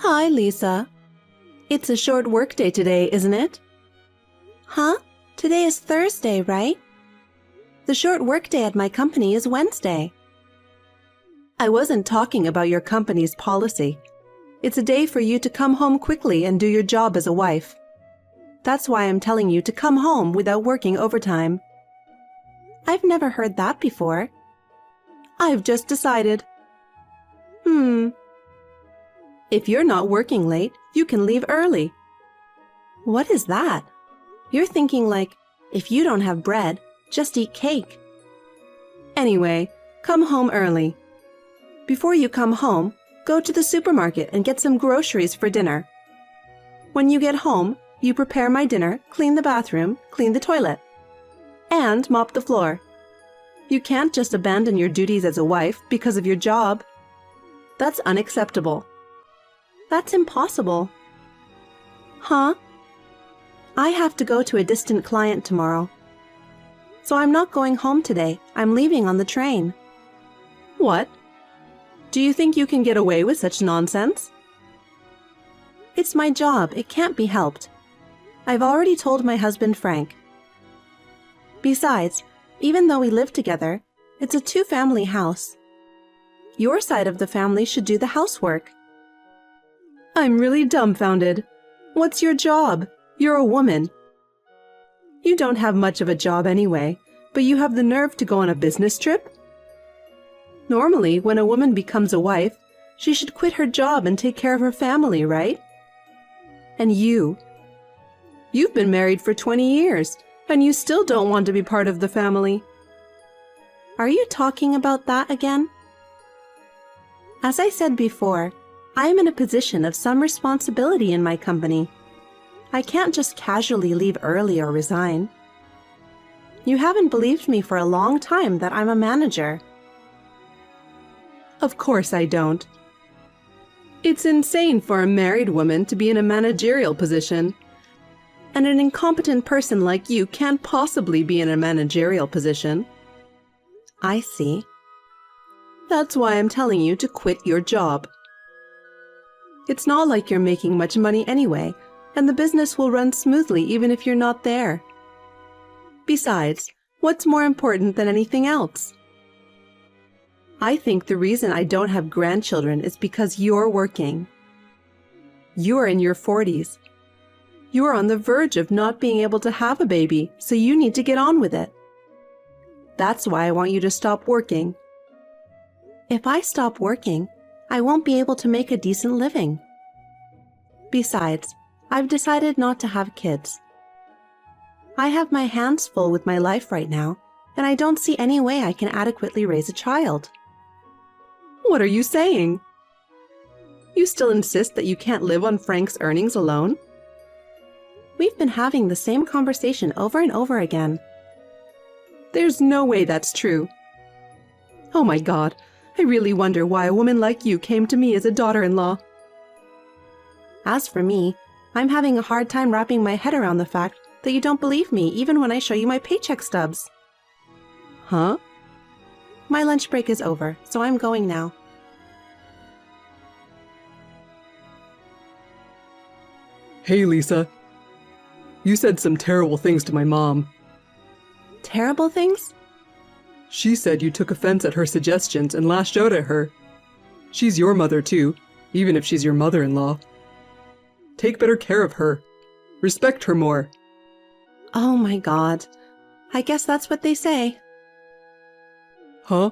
Hi, Lisa. It's a short workday today, isn't it? Huh? Today is Thursday, right? The short workday at my company is Wednesday. I wasn't talking about your company's policy. It's a day for you to come home quickly and do your job as a wife. That's why I'm telling you to come home without working overtime. I've never heard that before. I've just decided. If you're not working late, you can leave early. What is that? You're thinking like, if you don't have bread, just eat cake. Anyway, come home early. Before you come home, go to the supermarket and get some groceries for dinner. When you get home, you prepare my dinner, clean the bathroom, clean the toilet, and mop the floor. You can't just abandon your duties as a wife because of your job. That's unacceptable. That's impossible. Huh? I have to go to a distant client tomorrow. So I'm not going home today. I'm leaving on the train. What? Do you think you can get away with such nonsense? It's my job. It can't be helped. I've already told my husband Frank. Besides, even though we live together, it's a two-family house. Your side of the family should do the housework. I'm really dumbfounded. What's your job? You're a woman. You don't have much of a job anyway, but you have the nerve to go on a business trip? Normally, when a woman becomes a wife, she should quit her job and take care of her family, right? And you've been married for 20 years, and you still don't want to be part of the family. Are you talking about that again? As I said before, I am in a position of some responsibility in my company. I can't just casually leave early or resign. You haven't believed me for a long time that I'm a manager. Of course I don't. It's insane for a married woman to be in a managerial position. And an incompetent person like you can't possibly be in a managerial position. I see. That's why I'm telling you to quit your job. It's not like you're making much money anyway, and the business will run smoothly even if you're not there. Besides, what's more important than anything else? I think the reason I don't have grandchildren is because you're working. You're in your 40s. You're on the verge of not being able to have a baby, so you need to get on with it. That's why I want you to stop working. If I stop working, I won't be able to make a decent living. Besides, I've decided not to have kids. I have my hands full with my life right now, and I don't see any way I can adequately raise a child. What are you saying? You still insist that you can't live on Frank's earnings alone? We've been having the same conversation over and over again. There's no way that's true. Oh my God, I really wonder why a woman like you came to me as a daughter-in-law. As for me, I'm having a hard time wrapping my head around the fact that you don't believe me even when I show you my paycheck stubs. Huh? My lunch break is over, so I'm going now. Hey, Lisa. You said some terrible things to my mom. Terrible things? She said you took offense at her suggestions and lashed out at her. She's your mother too, even if she's your mother-in-law. Take better care of her. Respect her more. Oh my God. I guess that's what they say. Huh?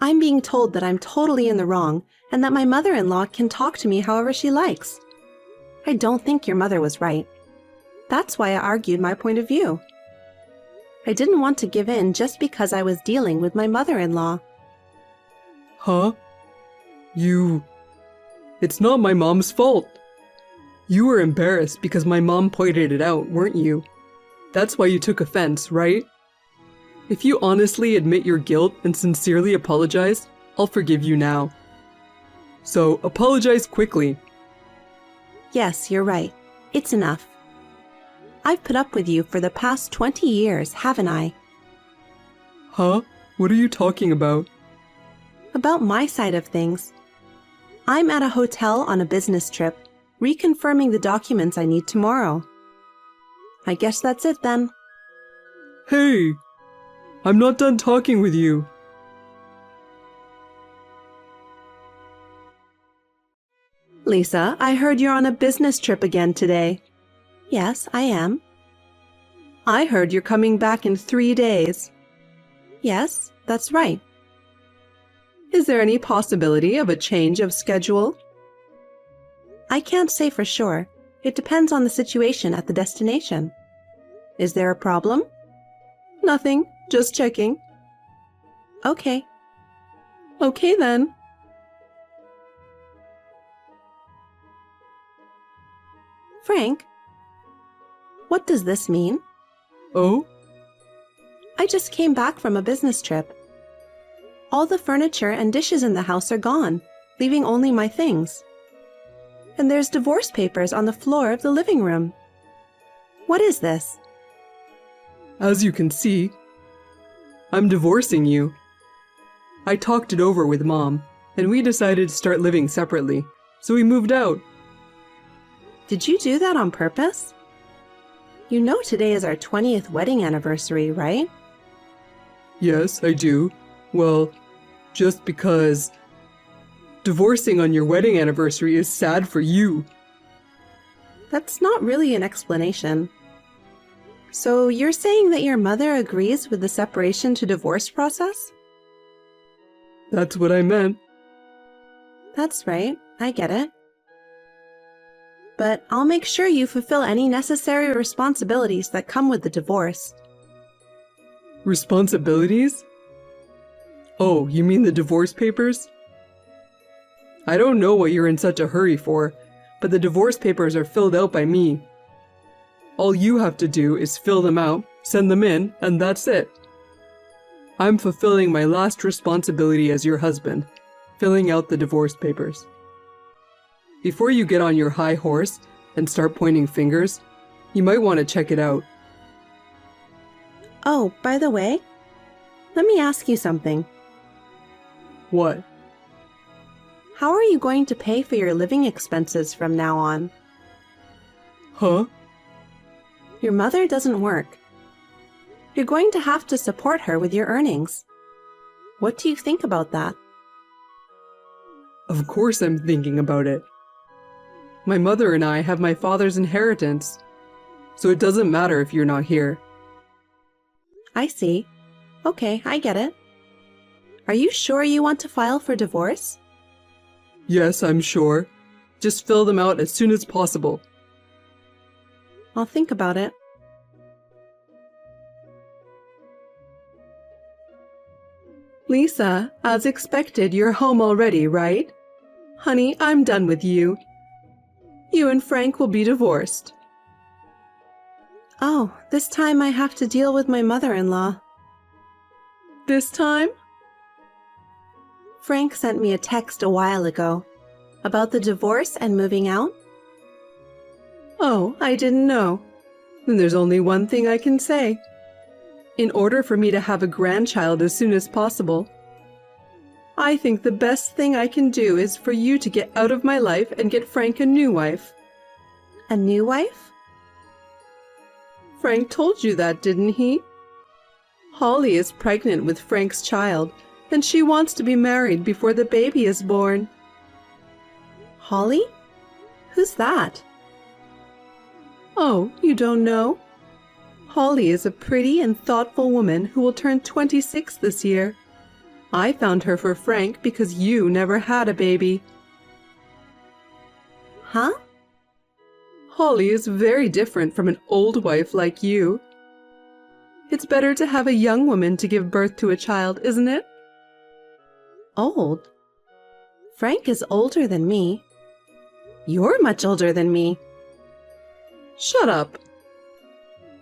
I'm being told that I'm totally in the wrong and that my mother-in-law can talk to me however she likes. I don't think your mother was right. That's why I argued my point of view. I didn't want to give in just because I was dealing with my mother-in-law. Huh? It's not my mom's fault. You were embarrassed because my mom pointed it out, weren't you? That's why you took offense, right? If you honestly admit your guilt and sincerely apologize, I'll forgive you now. So, apologize quickly. Yes, you're right. It's enough. I've put up with you for the past 20 years, haven't I? Huh? What are you talking about? About my side of things. I'm at a hotel on a business trip, reconfirming the documents I need tomorrow. I guess that's it then. Hey! I'm not done talking with you. Lisa, I heard you're on a business trip again today. Yes, I am. I heard you're coming back in 3 days. Yes, that's right. Is there any possibility of a change of schedule? I can't say for sure. It depends on the situation at the destination. Is there a problem? Nothing, just checking. Okay. Okay then. Frank, what does this mean? Oh? I just came back from a business trip. All the furniture and dishes in the house are gone, leaving only my things. And there's divorce papers on the floor of the living room. What is this? As you can see, I'm divorcing you. I talked it over with Mom, and we decided to start living separately, so we moved out. Did you do that on purpose? You know today is our 20th wedding anniversary, right? Yes, I do. Well, just because divorcing on your wedding anniversary is sad for you. That's not really an explanation. So you're saying that your mother agrees with the separation to divorce process? That's what I meant. That's right, I get it. But I'll make sure you fulfill any necessary responsibilities that come with the divorce. Responsibilities? Oh, you mean the divorce papers? I don't know what you're in such a hurry for, but the divorce papers are filled out by me. All you have to do is fill them out, send them in, and that's it. I'm fulfilling my last responsibility as your husband, filling out the divorce papers. Before you get on your high horse and start pointing fingers, you might want to check it out. Oh, by the way, let me ask you something. What? How are you going to pay for your living expenses from now on? Huh? Your mother doesn't work. You're going to have to support her with your earnings. What do you think about that? Of course I'm thinking about it. My mother and I have my father's inheritance, so it doesn't matter if you're not here. I see. Okay, I get it. Are you sure you want to file for divorce? Yes, I'm sure. Just fill them out as soon as possible. I'll think about it. Lisa, as expected, you're home already, right? Honey, I'm done with you. You and Frank will be divorced. Oh, this time I have to deal with my mother-in-law. This time? Frank sent me a text a while ago about the divorce and moving out. Oh, I didn't know. Then there's only one thing I can say. In order for me to have a grandchild as soon as possible, I think the best thing I can do is for you to get out of my life and get Frank a new wife. A new wife? Frank told you that, didn't he? Holly is pregnant with Frank's child, and she wants to be married before the baby is born. Holly? Who's that? Oh, you don't know? Holly is a pretty and thoughtful woman who will turn 26 this year. I found her for Frank because you never had a baby. Huh? Holly is very different from an old wife like you. It's better to have a young woman to give birth to a child, isn't it? Old? Frank is older than me. You're much older than me. Shut up.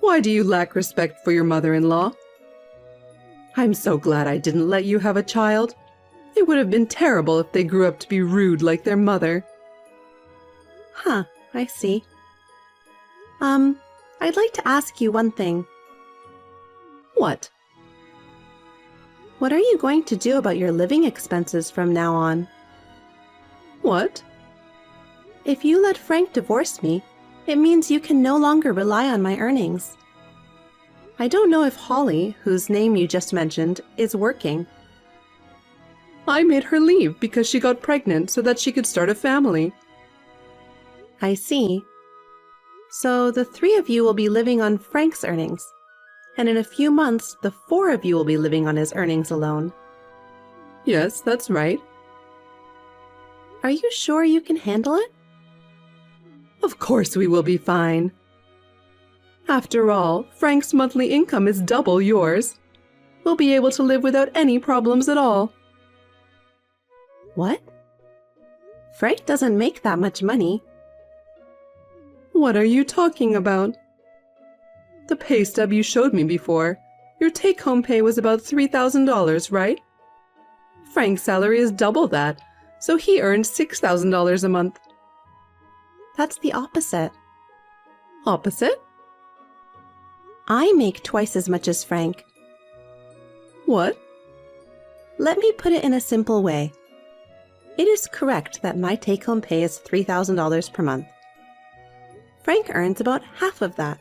Why do you lack respect for your mother-in-law? I'm so glad I didn't let you have a child. It would have been terrible if they grew up to be rude like their mother. Huh, I see. I'd like to ask you one thing. What? What are you going to do about your living expenses from now on? What? If you let Frank divorce me, it means you can no longer rely on my earnings. I don't know if Holly, whose name you just mentioned, is working. I made her leave because she got pregnant so that she could start a family. I see. So the three of you will be living on Frank's earnings, and in a few months, the four of you will be living on his earnings alone. Yes, that's right. Are you sure you can handle it? Of course we will be fine. After all, Frank's monthly income is double yours. We'll be able to live without any problems at all. What? Frank doesn't make that much money. What are you talking about? The pay stub you showed me before, your take-home pay was about $3,000, right? Frank's salary is double that, so he earns $6,000 a month. That's the opposite. Opposite? I make twice as much as Frank. What? Let me put it in a simple way. It is correct that my take-home pay is $3,000 per month. Frank earns about half of that.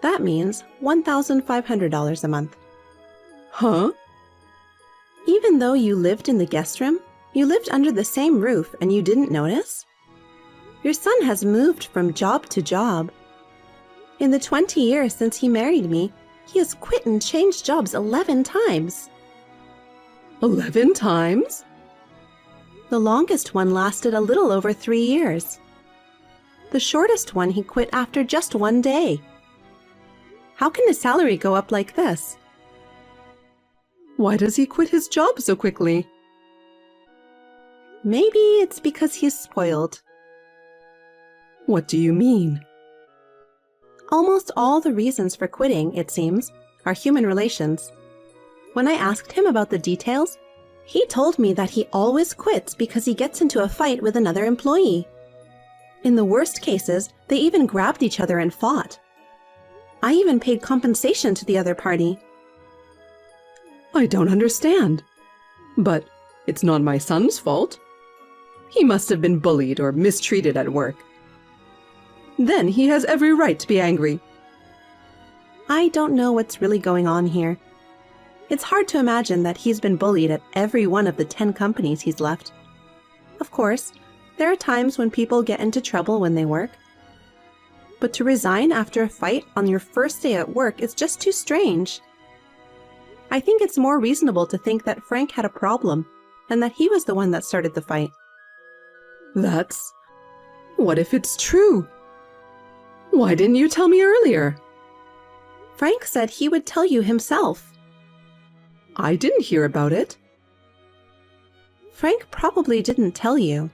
That means $1,500 a month. Huh? Even though you lived in the guest room, you lived under the same roof and you didn't notice? Your son has moved from job to job. In the 20 years since he married me, he has quit and changed jobs 11 times. 11 times? The longest one lasted a little over 3 years. The shortest one he quit after just 1 day. How can his salary go up like this? Why does he quit his job so quickly? Maybe it's because he's spoiled. What do you mean? Almost all the reasons for quitting, it seems, are human relations. When I asked him about the details, he told me that he always quits because he gets into a fight with another employee. In the worst cases, they even grabbed each other and fought. I even paid compensation to the other party. I don't understand. But it's not my son's fault. He must have been bullied or mistreated at work. Then he has every right to be angry. I don't know what's really going on here. It's hard to imagine that he's been bullied at every one of the 10 companies he's left. Of course, there are times when people get into trouble when they work. But to resign after a fight on your first day at work is just too strange. I think it's more reasonable to think that Frank had a problem and that he was the one that started the fight. What if it's true? Why didn't you tell me earlier? Frank said he would tell you himself. I didn't hear about it. Frank probably didn't tell you.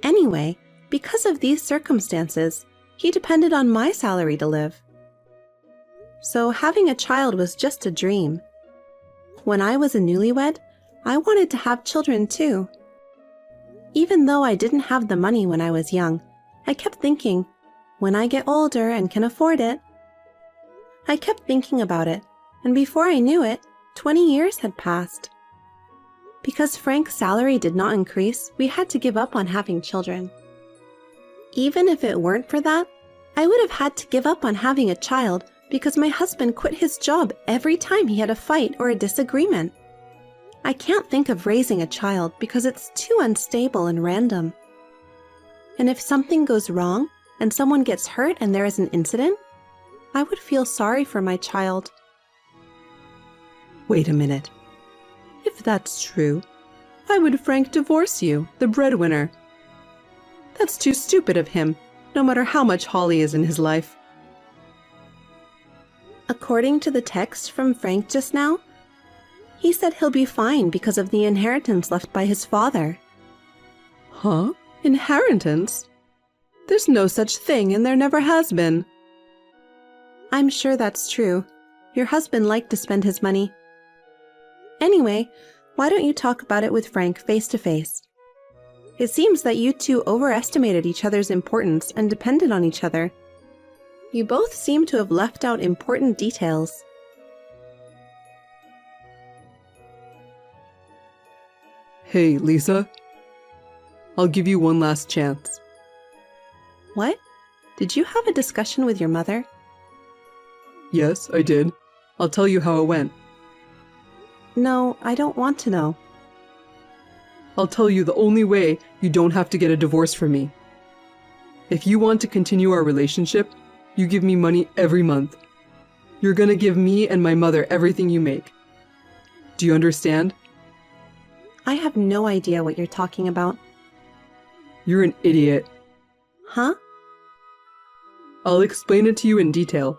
Anyway, because of these circumstances, he depended on my salary to live. So having a child was just a dream. When I was a newlywed, I wanted to have children too. Even though I didn't have the money when I was young, I kept thinking, when I get older and can afford it. I kept thinking about it, and before I knew it, 20 years had passed. Because Frank's salary did not increase, we had to give up on having children. Even if it weren't for that, I would have had to give up on having a child because my husband quit his job every time he had a fight or a disagreement. I can't think of raising a child because it's too unstable and random. And if something goes wrong and someone gets hurt and there is an incident, I would feel sorry for my child. Wait a minute. If that's true, why would Frank divorce you, the breadwinner? That's too stupid of him, no matter how much Holly is in his life. According to the text from Frank just now, he said he'll be fine because of the inheritance left by his father. Huh? Inheritance? There's no such thing and there never has been. I'm sure that's true. Your husband liked to spend his money. Anyway, why don't you talk about it with Frank face to face? It seems that you two overestimated each other's importance and depended on each other. You both seem to have left out important details. Hey, Lisa. I'll give you one last chance. What? Did you have a discussion with your mother? Yes, I did. I'll tell you how it went. No, I don't want to know. I'll tell you the only way you don't have to get a divorce from me. If you want to continue our relationship, you give me money every month. You're gonna give me and my mother everything you make. Do you understand? I have no idea what you're talking about. You're an idiot. Huh? I'll explain it to you in detail.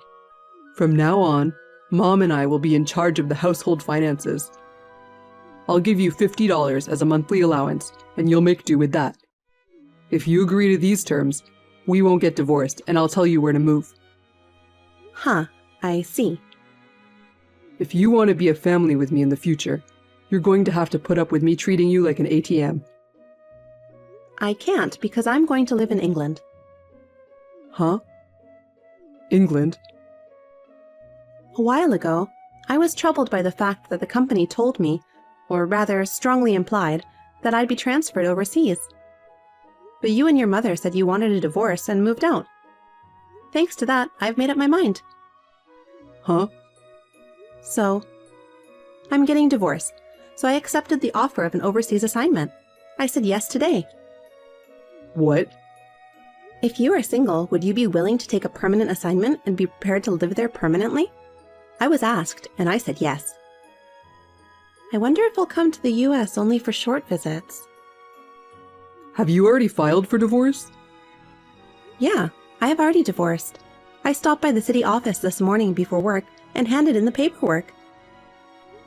From now on, Mom and I will be in charge of the household finances. I'll give you $50 as a monthly allowance, and you'll make do with that. If you agree to these terms, we won't get divorced, and I'll tell you where to move. Huh, I see. If you want to be a family with me in the future, you're going to have to put up with me treating you like an ATM. I can't because I'm going to live in England. Huh? England? A while ago, I was troubled by the fact that the company told me, or rather strongly implied, that I'd be transferred overseas. But you and your mother said you wanted a divorce and moved out. Thanks to that, I've made up my mind. Huh? So, I'm getting divorced, so I accepted the offer of an overseas assignment. I said yes today. What? If you are single, would you be willing to take a permanent assignment and be prepared to live there permanently? I was asked, and I said yes. I wonder if I'll come to the US only for short visits. Have you already filed for divorce? Yeah, I have already divorced. I stopped by the city office this morning before work and handed in the paperwork.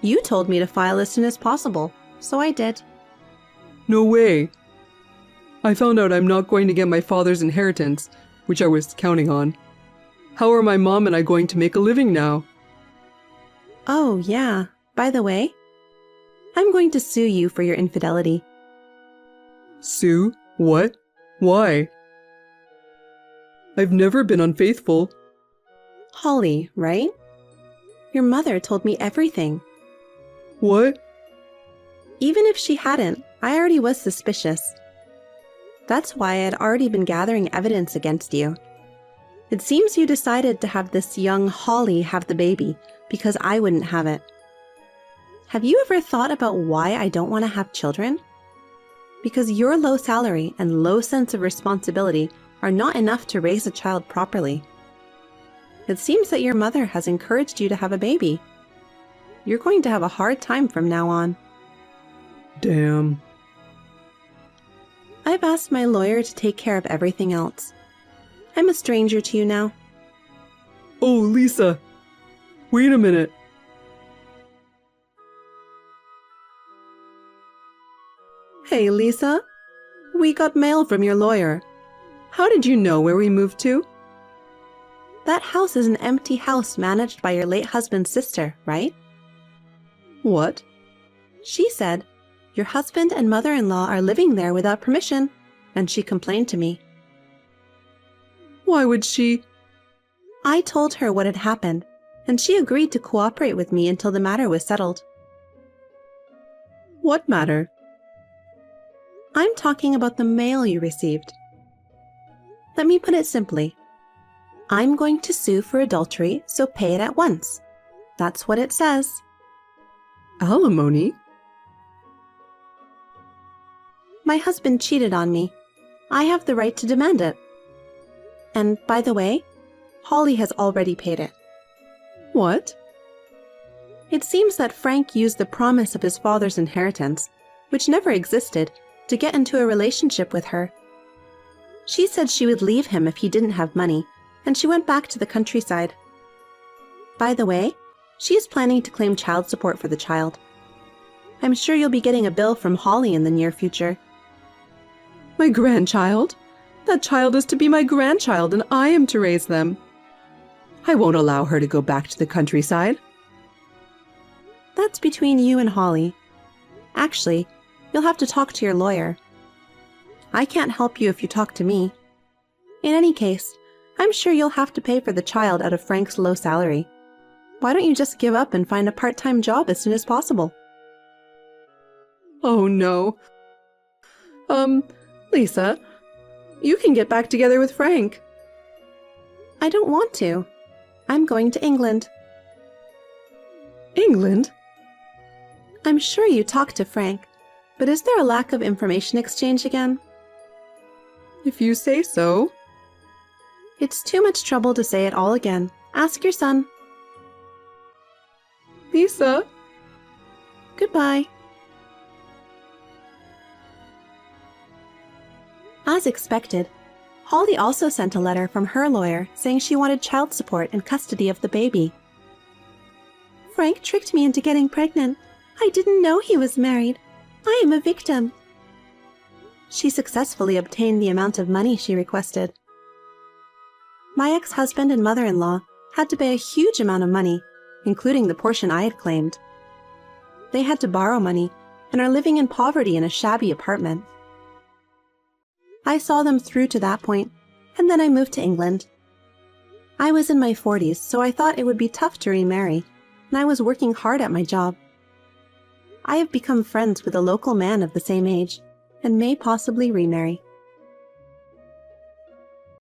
You told me to file as soon as possible, so I did. No way. I found out I'm not going to get my father's inheritance, which I was counting on. How are my mom and I going to make a living now? Oh, yeah. By the way, I'm going to sue you for your infidelity. Sue? What? Why? I've never been unfaithful. Holly, right? Your mother told me everything. What? Even if she hadn't, I already was suspicious. That's why I had already been gathering evidence against you. It seems you decided to have this young Holly have the baby because I wouldn't have it. Have you ever thought about why I don't want to have children? Because your low salary and low sense of responsibility are not enough to raise a child properly. It seems that your mother has encouraged you to have a baby. You're going to have a hard time from now on. Damn. I've asked my lawyer to take care of everything else. I'm a stranger to you now. Oh, Lisa. Wait a minute. Hey, Lisa. We got mail from your lawyer. How did you know where we moved to? That house is an empty house managed by your late husband's sister, right? What? She said, your husband and mother-in-law are living there without permission, and she complained to me. Why would she? I told her what had happened, and she agreed to cooperate with me until the matter was settled. What matter? I'm talking about the mail you received. Let me put it simply. I'm going to sue for adultery, so pay it at once. That's what it says. Alimony? My husband cheated on me. I have the right to demand it. And by the way, Holly has already paid it. What? It seems that Frank used the promise of his father's inheritance, which never existed, to get into a relationship with her. She said she would leave him if he didn't have money, and she went back to the countryside. By the way, she is planning to claim child support for the child. I'm sure you'll be getting a bill from Holly in the near future. My grandchild? That child is to be my grandchild, and I am to raise them. I won't allow her to go back to the countryside. That's between you and Holly. Actually, you'll have to talk to your lawyer. I can't help you if you talk to me. In any case, I'm sure you'll have to pay for the child out of Frank's low salary. Why don't you just give up and find a part-time job as soon as possible? Oh no. Lisa, you can get back together with Frank. I don't want to. I'm going to England. England? I'm sure you talked to Frank, but is there a lack of information exchange again? If you say so. It's too much trouble to say it all again. Ask your son. Lisa. Goodbye. As expected, Holly also sent a letter from her lawyer saying she wanted child support and custody of the baby. Frank tricked me into getting pregnant. I didn't know he was married. I am a victim. She successfully obtained the amount of money she requested. My ex-husband and mother-in-law had to pay a huge amount of money, including the portion I had claimed. They had to borrow money and are living in poverty in a shabby apartment. I saw them through to that point, and then I moved to England. I was in my 40s, so I thought it would be tough to remarry, and I was working hard at my job. I have become friends with a local man of the same age, and may possibly remarry.